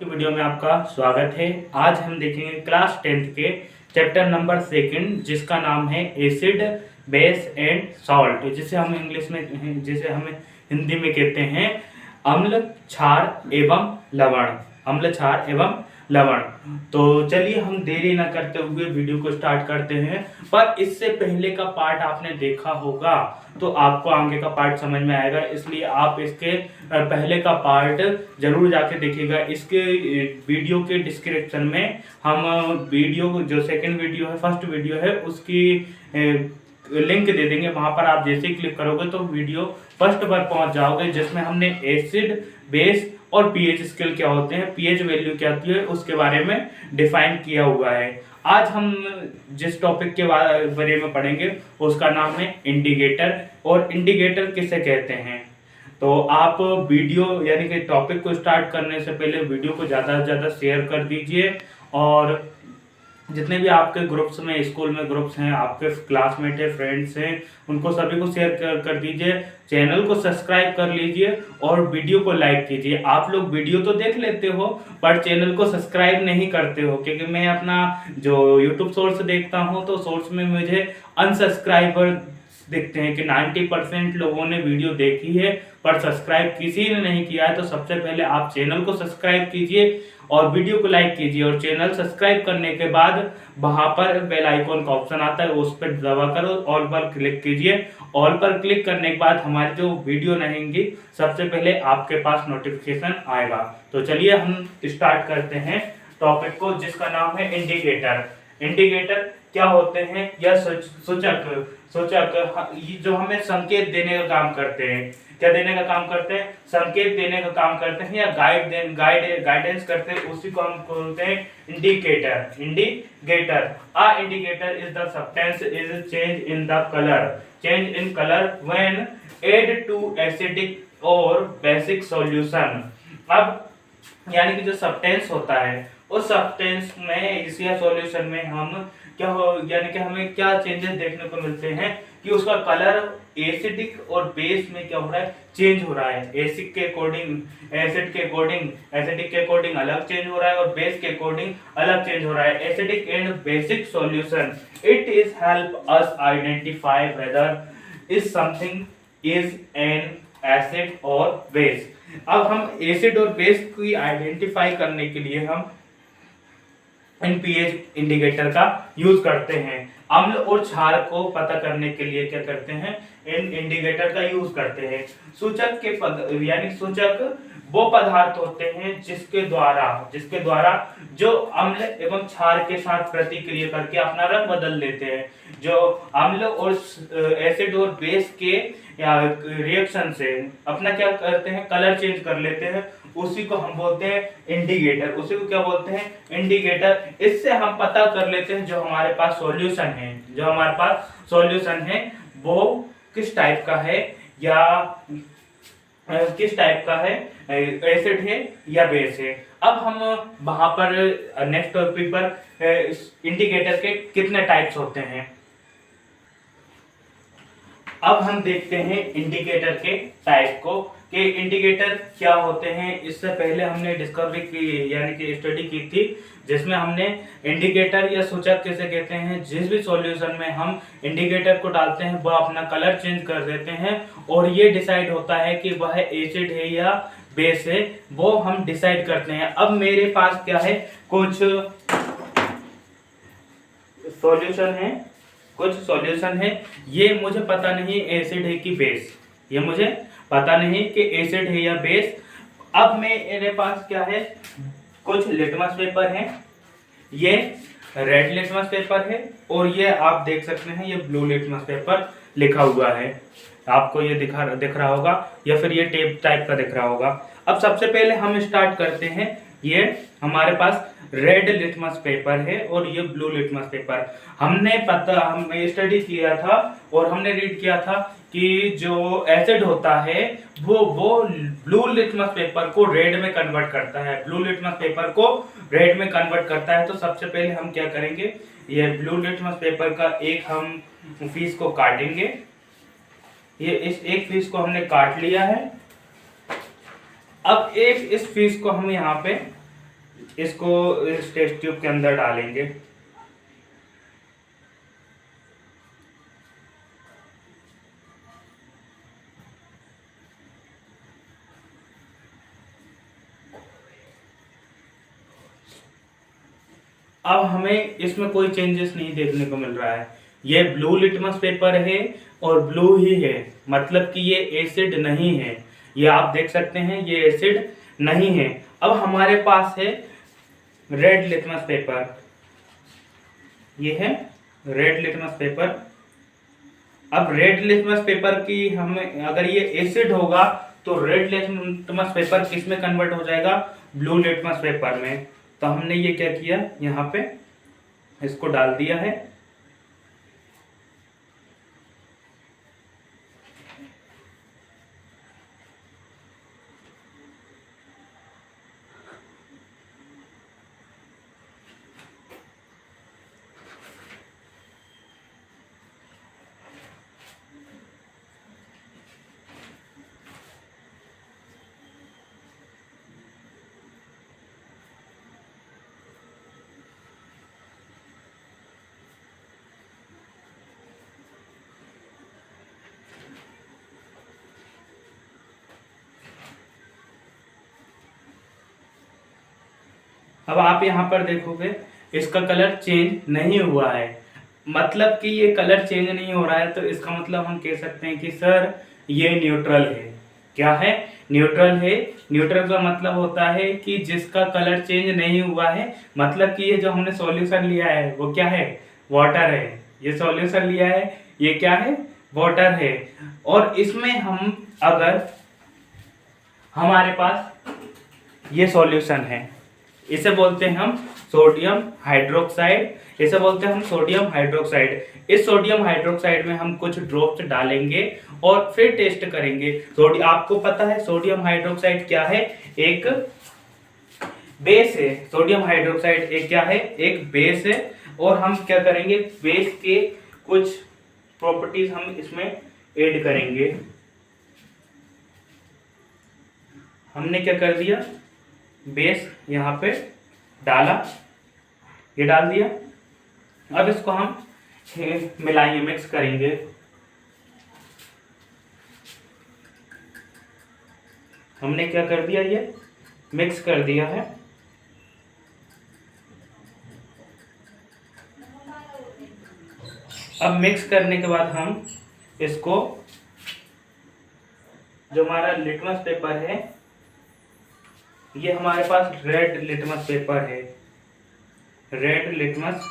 की वीडियो में आपका स्वागत है। आज हम देखेंगे क्लास 10th के चैप्टर नंबर 2 जिसका नाम है एसिड बेस एंड सॉल्ट, जिसे हम हिंदी में कहते हैं अम्ल क्षार एवं लवण। अम्ल क्षार एवं लवण। तो चलिए हम देरी न करते हुए वीडियो को स्टार्ट करते हैं। पर इससे पहले का पार्ट आपने देखा होगा तो आपको आगे का पार्ट समझ में आएगा, इसलिए आप इसके पहले का पार्ट जरूर जाके देखिएगा। इसके वीडियो के डिस्क्रिप्शन में हम वीडियो जो सेकंड वीडियो है, फर्स्ट वीडियो है, उसकी लिंक दे देंगे। वहां पर आप जैसे ही क्लिक करोगे तो वीडियो फर्स्ट पर पहुंच जाओगे, जिसमें हमने एसिड बेस और पीएच स्केल क्या होते हैं, पीएच वैल्यू क्या होती है, उसके बारे में डिफाइन किया हुआ है। आज हम जिस टॉपिक के बारे में पढ़ेंगे उसका नाम है इंडिकेटर। और इंडिकेटर किसे कहते हैं, तो आप वीडियो यानी कि टॉपिक को स्टार्ट करने से पहले वीडियो को ज़्यादा से ज़्यादा शेयर कर दीजिए। और जितने भी आपके ग्रुप्स में, स्कूल में ग्रुप्स हैं, आपके क्लासमेट है, फ्रेंड्स हैं, उनको सभी को शेयर कर दीजिए। चैनल को सब्सक्राइब कर लीजिए और वीडियो को लाइक कीजिए। आप लोग वीडियो तो देख लेते हो पर चैनल को सब्सक्राइब नहीं करते हो, क्योंकि मैं अपना जो यूट्यूब सोर्स देखता हूँ तो सोर्स में मुझे अनसब्सक्राइबर दिखते हैं कि 90% लोगों ने वीडियो देखी है पर सब्सक्राइब किसी ने नहीं किया है। तो सबसे पहले आप चैनल को सब्सक्राइब कीजिए और वीडियो को लाइक कीजिए। और चैनल सब्सक्राइब करने के बाद वहां पर बेल आइकॉन का ऑप्शन आता है, उस पर दबाकर ऑल पर क्लिक कीजिए। ऑल पर क्लिक करने के बाद हमारी जो वीडियो रहेंगी सबसे पहले आपके पास नोटिफिकेशन आएगा। तो चलिए हम स्टार्ट करते हैं टॉपिक को, जिसका नाम है इंडिकेटर। इंडिकेटर क्या होते हैं? या सूचक जो हमें संकेत देने का काम करते हैं। क्या देने का काम करते हैं? संकेत देने का काम करते हैं या गाइडेंस करते हैं, उसी को हम बोलते हैं indicator. Indicator is the substance is change in the colour when add to acidic और बेसिक सॉल्यूशन। अब यानी कि जो सब्सटेंस होता है उस सब्सटेंस में, इसी सॉल्यूशन में हम यानी कि हमें क्या चेंजेस देखने को मिलते हैं कि उसका कलर एसिडिक और बेस में क्या हो रहा है, चेंज हो रहा है। एसिड के अकॉर्डिंग अलग चेंज हो रहा है और बेस के अकॉर्डिंग अलग चेंज हो रहा है। Acidic and basic solution, it is help us identify whether is something is an acid और बेस। अब हम एसिड और बेस की आइडेंटिफाई करने के लिए हम इन पीएच इंडिकेटर का यूज करते हैं। अम्ल और क्षार को पता करने के लिए क्या करते हैं, इन इंडिकेटर का यूज करते हैं। सूचक वो पदार्थ होते हैं जिसके द्वारा जो अम्ल एवं क्षार के साथ प्रतिक्रिया करके अपना रंग बदल लेते हैं। जो अम्ल और एसिड और बेस के रिएक्शन से अपना क्या करते हैं, कलर चेंज कर लेते हैं, उसी को हम बोलते हैं इंडिकेटर। उसी को क्या बोलते हैं, इंडिकेटर। इससे हम पता कर लेते हैं जो हमारे पास सॉल्यूशन है वो किस टाइप का है, या किस टाइप का है, एसिड है या बेस है। अब हम वहां पर नेक्स्ट टॉपिक पर इंडिकेटर के कितने टाइप्स होते हैं। अब हम देखते हैं इंडिकेटर के टाइप को कि इंडिकेटर क्या होते हैं। इससे पहले हमने डिस्कवरी की यानी कि स्टडी की थी, जिसमें हमने इंडिकेटर या सूचक किसे कहते हैं, जिस भी सॉल्यूशन में हम इंडिकेटर को डालते हैं वह अपना कलर चेंज कर देते हैं और ये डिसाइड होता है कि वह एसिड है या बेस है, वो हम डिसाइड करते हैं। अब मेरे पास क्या है, कुछ सॉल्यूशन है, ये मुझे पता नहीं एसिड है कि बेस, ये मुझे पता नहीं कि एसिड है या बेस। अब मेरे पास क्या है, कुछ लिटमस पेपर है, ये रेड लिटमस पेपर है और ये आप देख सकते हैं ये ब्लू लिटमस पेपर लिखा हुआ है। आपको ये दिख रहा होगा या फिर ये टेप टाइप का दिख रहा होगा। अब सबसे पहले हम स्टार्ट करते हैं, ये हमारे पास रेड लिटमस पेपर है और ये ब्लू लिटमस पेपर। हमने स्टडी किया था और हमने रीड किया था कि जो एसिड होता है वो ब्लू लिटमस पेपर को रेड में कन्वर्ट करता है। तो सबसे पहले हम क्या करेंगे, ये ब्लू लिटमस पेपर का एक हम पीस को काटेंगे। ये इस एक पीस को हमने काट लिया है। अब इस पीस को हम यहाँ पे इसको इस टेस्ट ट्यूब के अंदर डालेंगे। अब हमें इसमें कोई चेंजेस नहीं देखने को मिल रहा है। ये ब्लू लिटमस पेपर है और ब्लू ही है, मतलब कि ये एसिड नहीं है। ये आप देख सकते हैं, ये एसिड नहीं है। अब हमारे पास है रेड लिटमस पेपर। ये है रेड लिटमस पेपर। अब रेड लिटमस पेपर की हमें, अगर ये एसिड होगा तो रेड लिटमस पेपर किस में कन्वर्ट हो जाएगा? ब्लू लिटमस पेपर में। तो हमने ये क्या किया, यहाँ पे इसको डाल दिया है। अब आप यहाँ पर देखोगे इसका कलर चेंज नहीं हुआ है, मतलब कि ये कलर चेंज नहीं हो रहा है। तो इसका मतलब हम कह सकते हैं कि सर ये न्यूट्रल है। क्या है? न्यूट्रल है। न्यूट्रल का मतलब होता है कि जिसका कलर चेंज नहीं हुआ है, मतलब कि ये जो हमने सॉल्यूशन लिया है वो क्या है? वाटर है। ये सॉल्यूशन लिया है, ये क्या है? वाटर है। और इसमें हम, अगर हमारे पास ये सॉल्यूशन है, इसे बोलते हैं हम सोडियम हाइड्रोक्साइड। इसे बोलते हैं हम सोडियम हाइड्रोक्साइड। इस सोडियम हाइड्रोक्साइड में हम कुछ ड्रॉप्स डालेंगे और फिर टेस्ट करेंगे। आपको पता है सोडियम हाइड्रोक्साइड क्या है? एक बेस है। सोडियम हाइड्रोक्साइड एक क्या है? एक बेस है। और हम क्या करेंगे, बेस के कुछ प्रॉपर्टीज हम इसमें ऐड करेंगे। हमने क्या कर दिया, बेस यहाँ पे डाला, ये डाल दिया। अब इसको हम मिलाएंगे, मिक्स करेंगे। हमने क्या कर दिया, ये मिक्स कर दिया है। अब मिक्स करने के बाद हम इसको, जो हमारा लिटमस पेपर है, ये हमारे पास रेड लिटमस पेपर है। रेड लिटमस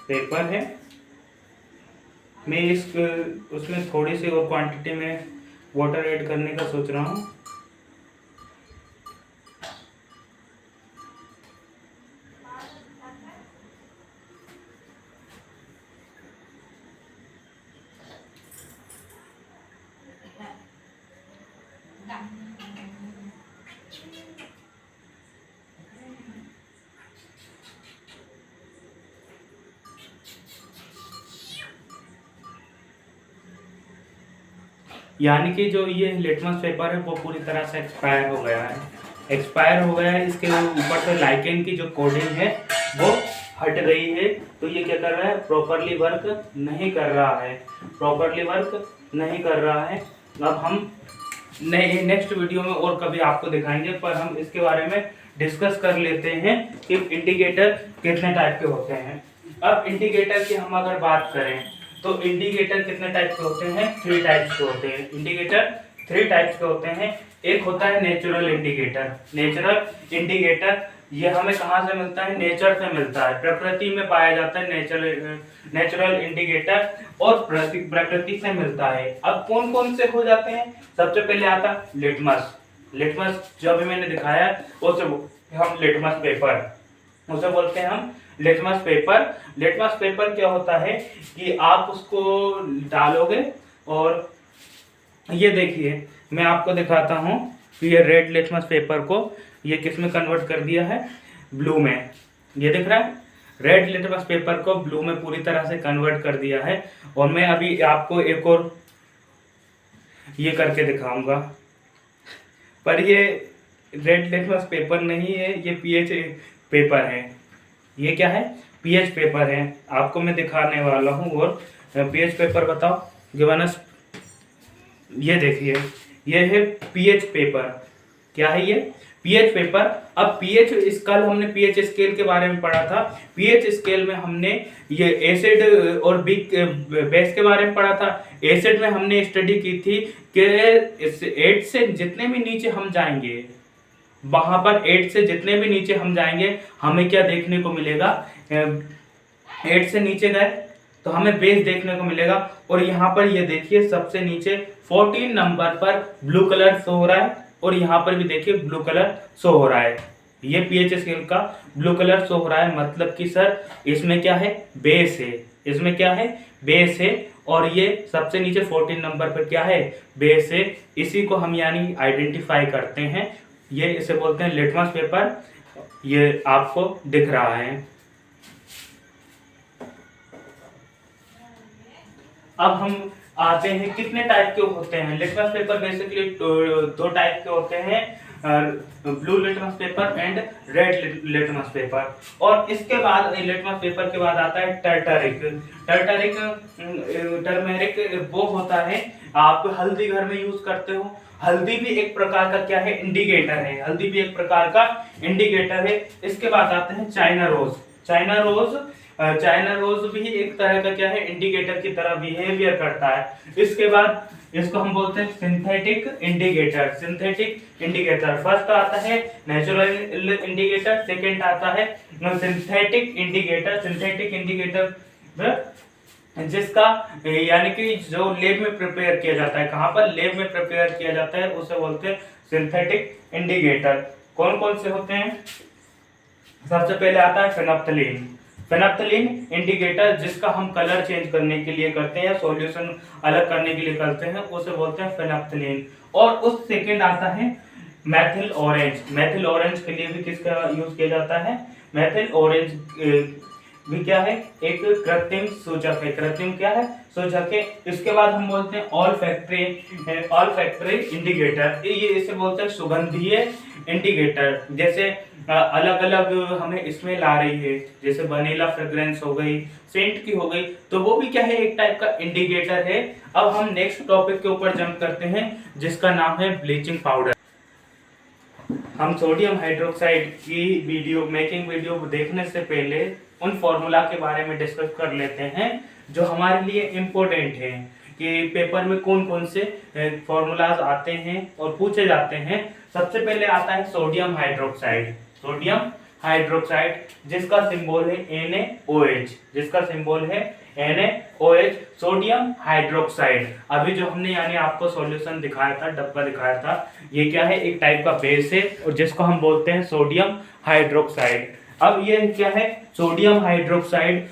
पेपर है। मैं उसमें थोड़ी सी और क्वांटिटी में वाटर ऐड करने का सोच रहा हूँ। यानी कि जो ये लिटमस पेपर है वो पूरी तरह से एक्सपायर हो गया है। एक्सपायर हो गया है। इसके ऊपर से लाइकेन की जो कोडिंग है वो हट गई है। तो ये क्या कर रहा है, प्रॉपरली वर्क नहीं कर रहा है। प्रॉपरली वर्क नहीं कर रहा है। अब हम नेक्स्ट वीडियो में और कभी आपको दिखाएंगे, पर हम इसके बारे में डिस्कस कर लेते हैं कि इंडिकेटर कितने टाइप के होते हैं। अब इंडिकेटर की हम अगर बात करें तो इंडिकेटर कितने टाइप के होते हैं? 3 टाइप्स के होते हैं। इंडिकेटर 3 टाइप्स के होते हैं। एक होता है नेचुरल इंडिकेटर। नेचुरल इंडिकेटर ये हमें कहाँ से मिलता है? नेचर से मिलता है, प्रकृति में पाया जाता है। नेचुरल इंडिकेटर और प्रकृति से मिलता है। अब कौन कौन से हो जाते हैं? सबसे पहले आता लिटमस। लिटमस जो अभी मैंने दिखाया उसे हम लिटमस पेपर, उसे बोलते हैं हम लिटमस पेपर। लिटमस पेपर क्या होता है कि आप उसको डालोगे और ये देखिए, मैं आपको दिखाता हूँ कि ये रेड लिटमस पेपर को ये किस में कन्वर्ट कर दिया है? ब्लू में। ये दिख रहा है, रेड लिटमस पेपर को ब्लू में पूरी तरह से कन्वर्ट कर दिया है। और मैं अभी आपको एक और ये करके दिखाऊंगा, पर ये रेड लिटमस पेपर नहीं है, ये पेपर है। ये क्या है? पीएच पेपर है। आपको मैं दिखाने वाला हूँ। और पीएच पेपर बताओ गिवन अस। ये देखिए, ये है पीएच पेपर। क्या है ये? PH paper. अब पीएच इस कल हमने पीएच स्केल के बारे में पढ़ा था। पीएच स्केल में हमने ये एसिड और बेस के बारे में पढ़ा था। एसिड में हमने स्टडी की थी कि 8 से जितने भी नीचे हम जाएंगे, वहां पर 8 से जितने भी नीचे हम जाएंगे हमें क्या देखने को मिलेगा? 8 से नीचे गए तो हमें बेस देखने को मिलेगा। और यहाँ पर ये देखिए सबसे नीचे 14 नंबर पर ब्लू कलर शो हो रहा है, और यहाँ पर भी देखिए ब्लू कलर शो हो रहा है। ये पीएच स्केल का ब्लू कलर शो हो रहा है, मतलब कि सर इसमें क्या है? बेस है। इसमें क्या है? बेस है। और ये सबसे नीचे 14 नंबर पर क्या है? बेस है। इसी को हम यानी आइडेंटिफाई करते हैं। ये इसे बोलते हैं लिटमस पेपर। ये आपको दिख रहा है। अब हम आते हैं कितने टाइप के होते हैं। लिटमस पेपर बेसिकली दो टाइप के होते हैं, blue litmus paper and red litmus paper. और इसके बाद लिटमस पेपर के बाद आता है टर्मेरिक वो होता है, आप हल्दी घर में यूज करते हो। हल्दी भी एक प्रकार का क्या है? इंडिकेटर है। हल्दी भी एक प्रकार का इंडिकेटर है। इसके बाद आते हैं चाइना रोज। चाइना रोज भी एक तरह का क्या है? इंडिकेटर की तरह बिहेवियर करता है। इसके बाद इसको हम बोलते हैं सिंथेटिक इंडिकेटर। फर्स्ट आता है नेचुरल इंडिकेटर, सेकंड आता है सिंथेटिक इंडिकेटर जिसका यानी कि जो लेब में प्रिपेयर किया जाता है। कहाँ पर? लेब में प्रिपेयर किया जाता है, उसे बोलते हैं सिंथेटिक इंडिकेटर। कौन कौन से होते हैं? सबसे पहले आता है फेनप्थलीन इंडिकेटर, जिसका हम कलर चेंज करने के लिए करते हैं, सॉल्यूशन अलग करने के लिए करते हैं, उसे बोलते हैं फेनप्थलीन। और उस सेकंड आता है मेथिल ऑरेंज के लिए भी किसका यूज किया जाता है? मेथिल ऑरेंज भी क्या है? एक कृत्रिम सूचक है। सूचक है। इसके बाद हम बोलते हैं ऑल फैक्ट्री इंडिकेटर। ये इसे बोलते हैं सुगंधीय इंडिकेटर। जैसे अलग अलग हमें स्मेल आ रही है, जैसे वनीला फ्रेग्रेंस हो गई, सेंट की हो गई, तो वो भी क्या है? एक टाइप का इंडिकेटर है। अब हम नेक्स्ट टॉपिक के ऊपर जंप करते हैं, जिसका नाम है ब्लीचिंग पाउडर। हम सोडियम हाइड्रोक्साइड की मेकिंग वीडियो देखने से पहले उन फॉर्मूला के बारे में डिस्कस कर लेते हैं जो हमारे लिए इम्पोर्टेंट हैं, कि पेपर में कौन कौन से फॉर्मूलाज आते हैं और पूछे जाते हैं। सबसे पहले आता है सोडियम हाइड्रोक्साइड, जिसका सिंबल है NaOH, सोडियम हाइड्रोक्साइड। अभी जो हमने यानी आपको सॉल्यूशन दिखाया था, डब्बा दिखाया था, ये क्या है? एक टाइप का बेस है, और जिसको हम बोलते हैं सोडियम हाइड्रोक्साइड। अब ये क्या है? Sodium hydroxide.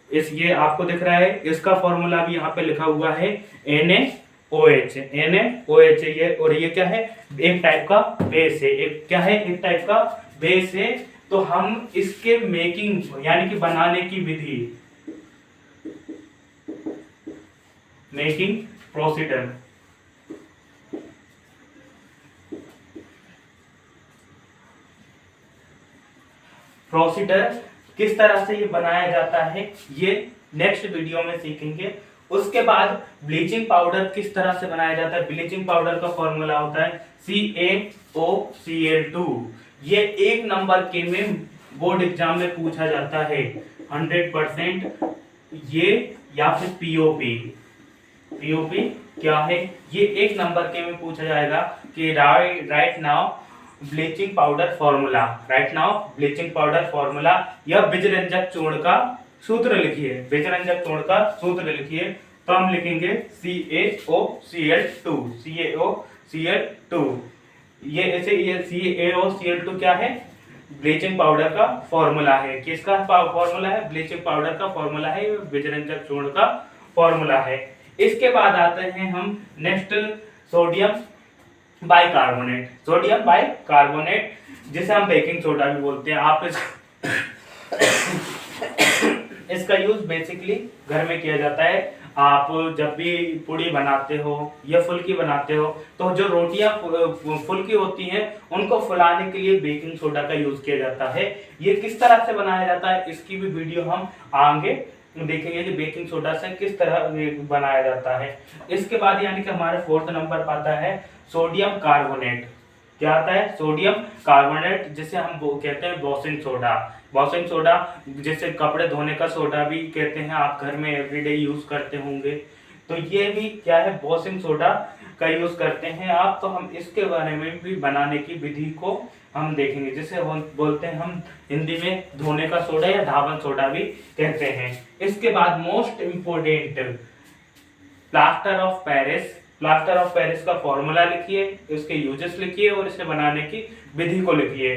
ये आपको दिख रहा है, इसका फॉर्मूला भी यहाँ पे लिखा हुआ है NaOH ये। और ये क्या है? एक टाइप का बेस है। एक क्या है? एक टाइप का बेस है। तो हम इसके मेकिंग यानी कि बनाने की विधि, मेकिंग प्रोसीडर किस तरह से ये बनाया जाता है, ये नेक्स्ट वीडियो में सीखेंगे। उसके बाद ब्लीचिंग पाउडर किस तरह से बनाया जाता है। ब्लीचिंग पाउडर का फॉर्मूला होता है CaOCl2। ये 1 नंबर के में बोर्ड एग्जाम में पूछा जाता है 100%। ये या फिर पीओपी क्या है? ये 1 नंबर के में पूछा जाएगा कि right now bleaching powder formula या बीजरंजक चूर्ण का सूत्र लिखिए। तो हम लिखेंगे CaOCl2। ये ऐसे CaOCl2 क्या है? ब्लीचिंग पाउडर का फॉर्मूला है। किसका फॉर्मूला है? ब्लीचिंग पाउडर का फॉर्मूला है, बीजरंजक चूर्ण का फॉर्मूला है। इसके बाद आते हैं हम नेक्स्ट सोडियम बाइकार्बोनेट, जिसे हम बेकिंग सोडा भी बोलते हैं। आप इसका यूज बेसिकली घर में किया जाता है। आप जब भी पूड़ी बनाते हो या फुल्की बनाते हो तो जो रोटियां फुल्की होती हैं उनको फुलाने के लिए बेकिंग सोडा का यूज किया जाता है। ये किस तरह से बनाया जाता है इसकी भी वीडियो हम आगे देखेंगे कि बेकिंग सोडा से किस तरह बनाया जाता है। इसके बाद यानी कि हमारे 4th नंबर पर आता है सोडियम कार्बोनेट। क्या आता है? सोडियम कार्बोनेट, जिसे हम कहते हैं वॉशिंग सोडा। वॉशिंग सोडा जिसे कपड़े धोने का सोडा भी कहते हैं, आप घर में एवरीडे यूज करते होंगे। तो ये भी क्या है? वॉशिंग सोडा का यूज करते हैं आप। तो हम इसके बारे में भी बनाने की विधि को हम देखेंगे, जिसे बोलते हैं हम हिंदी में धोने का सोडा या ढाबन सोडा भी कहते हैं। इसके बाद most important plaster of Paris. Plaster of Paris का फॉर्मूला लिखिए, उसके यूजेस लिखिए और इसे बनाने की विधि को लिखिए।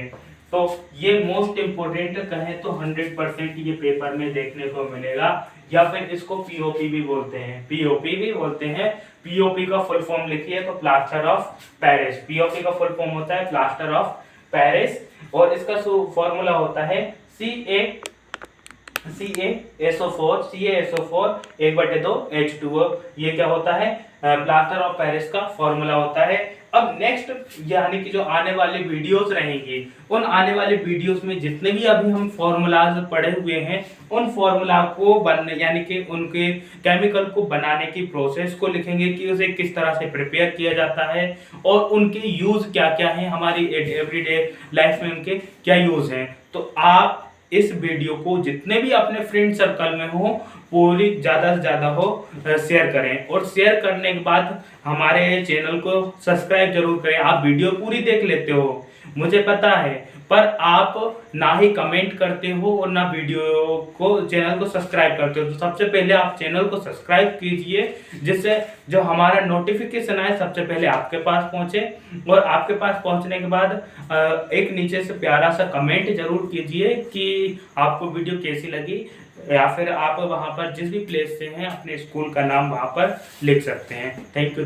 तो ये मोस्ट इंपोर्टेंट कहें तो 100% ये पेपर में देखने को मिलेगा, या फिर इसको पीओपी भी बोलते हैं। पीओपी भी बोलते हैं। पीओपी का फुल फॉर्म लिखिए तो प्लास्टर ऑफ पेरिस। पीओपी का फुल फॉर्म होता है प्लास्टर ऑफ पेरिस और इसका फॉर्मूला होता है CaSO4 1/2 H2O। ये क्या होता है? प्लास्टर ऑफ पेरिस का फॉर्मूला होता है। अब नेक्स्ट यानी कि जो आने वाले वीडियोस रहेंगी, उन आने वाले वीडियोस में जितने भी अभी हम फॉर्मूलाज पढ़े हुए हैं उन फॉर्मूला को बनने यानी कि उनके केमिकल को बनाने की प्रोसेस को लिखेंगे कि उसे किस तरह से प्रिपेयर किया जाता है और उनके यूज क्या क्या हैं, हमारी एवरीडे लाइफ में उनके क्या यूज हैं। तो आप इस वीडियो को जितने भी अपने फ्रेंड सर्कल में हो पूरी ज़्यादा से ज़्यादा हो शेयर करें, और शेयर करने के बाद हमारे चैनल को सब्सक्राइब जरूर करें। आप वीडियो पूरी देख लेते हो मुझे पता है, पर आप ना ही कमेंट करते हो और ना वीडियो को चैनल को सब्सक्राइब करते हो। तो सबसे पहले आप चैनल को सब्सक्राइब कीजिए, जिससे जो हमारा नोटिफिकेशन आए सबसे पहले आपके पास पहुंचे, और आपके पास पहुंचने के बाद एक नीचे से प्यारा सा कमेंट जरूर कीजिए कि आपको वीडियो कैसी लगी, या फिर आप वहां पर जिस भी प्लेस से हैं अपने स्कूल का नाम वहां पर लिख सकते हैं। Thank you.